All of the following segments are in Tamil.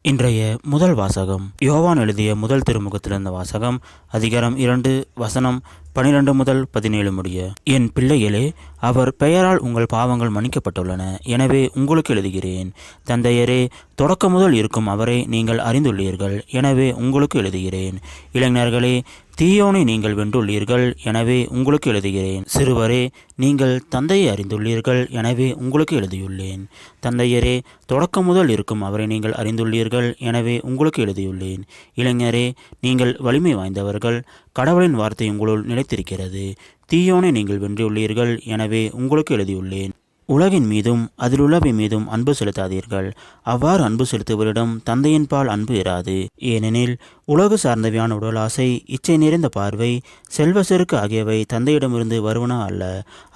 இன்றைய முதல் வாசகம் யோவான் எழுதிய முதல் திருமுகத்திலிருந்த வாசகம் அதிகாரம் 2 வசனம் 12 முதல் 17 முடிய. என் பிள்ளைகளே, அவர் பெயரால் உங்கள் பாவங்கள் மன்னிக்கப்பட்டுள்ளன. எனவே உங்களுக்கு எழுதுகிறேன். தந்தையரே, தொடக்க முதல் இருக்கும் அவரை நீங்கள் அறிந்துள்ளீர்கள். எனவே உங்களுக்கு எழுதுகிறேன். இளைஞர்களே, தீயோனை நீங்கள் வென்றுள்ளீர்கள். எனவே உங்களுக்கு எழுதுகிறேன். சிறுவரே, நீங்கள் தந்தையை அறிந்துள்ளீர்கள். எனவே உங்களுக்கு எழுதியுள்ளேன். தந்தையரே, தொடக்க முதல் இருக்கும் அவரை நீங்கள் அறிந்துள்ளீர்கள். எனவே உங்களுக்கு எழுதியுள்ளேன். இளைஞரே, நீங்கள் வலிமை வாய்ந்தவர்கள். கடவுளின் வார்த்தை உங்களுள் நிலைத்திருக்கிறது. தீயோனை நீங்கள் வென்றுள்ளீர்கள். எனவே உங்களுக்கு எழுதியுள்ளேன். உலகின் மீதும் அதிலுள்ளவை மீதும் அன்பு செலுத்தாதீர்கள். அவ்வாறு அன்பு செலுத்துவரிடம் தந்தையின் பால் அன்பு இராது. ஏனெனில் உலகு சார்ந்தவையான உடலாசை, இச்சை நிறைந்த பார்வை, செல்வ செருக்கு ஆகியவை தந்தையிடமிருந்து வருவன அல்ல.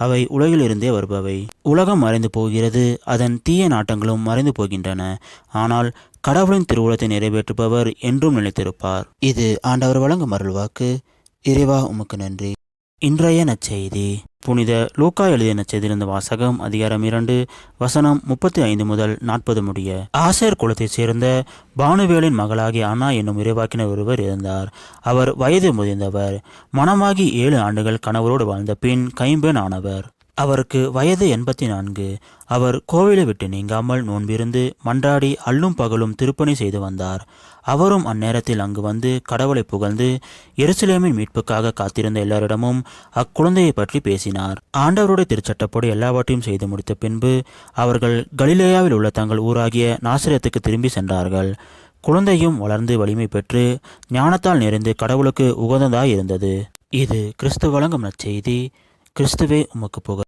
அவை உலகிலிருந்தே வருபவை. உலகம் மறைந்து போகிறது, அதன் தீய நாட்டங்களும் மறைந்து போகின்றன. ஆனால் கடவுளின் திருவுளத்தை நிறைவேற்றுபவர் என்றும் நிலைத்திருப்பார். இது ஆண்டவர் வழங்கும் அருள்வாக்கு. இறைவா, உமக்கு நன்றி. இன்றைய நற்செய்தி புனித லூக்கா எழுதிய நற்செய்தியிலிருந்த வாசகம் அதிகாரம் 2 வசனம் 35 முதல் 40 முடிய. ஆசேர் குலத்தைச் சேர்ந்த பானுவேலின் மகளாகிய அன்னா என்னும் இறைவாக்கினர் ஒருவர் இருந்தார். அவர் வயது முதிர்ந்தவர். மணமாகி 7 ஆண்டுகள் கணவரோடு வாழ்ந்த பின் கைம்பெண் ஆனவர். அவருக்கு வயது 84. அவர் கோவிலை விட்டு நீங்காமல் நோன்பிருந்து மன்றாடி அல்லும் பகலும் திருப்பணி செய்து வந்தார். அவரும் அந்நேரத்தில் அங்கு வந்து கடவுளை புகழ்ந்து எருசலேமின் மீட்புக்காக காத்திருந்த எல்லாரிடமும் அக்குழந்தையை பற்றி பேசினார். ஆண்டவருடைய திருச்சட்டப்படி எல்லாவற்றையும் செய்து முடித்த பின்பு அவர்கள் கலிலேயாவில் உள்ள தங்கள் ஊராகிய நாசரேத்துக்கு திரும்பி சென்றார்கள். குழந்தையும் வளர்ந்து வலிமை பெற்று ஞானத்தால் நிறைந்து கடவுளுக்கு உகந்ததாய் இருந்தது. இது கிறிஸ்து வழங்கும் நற்செய்தி. கிறிஸ்துவே, உமக்கு புகழ்.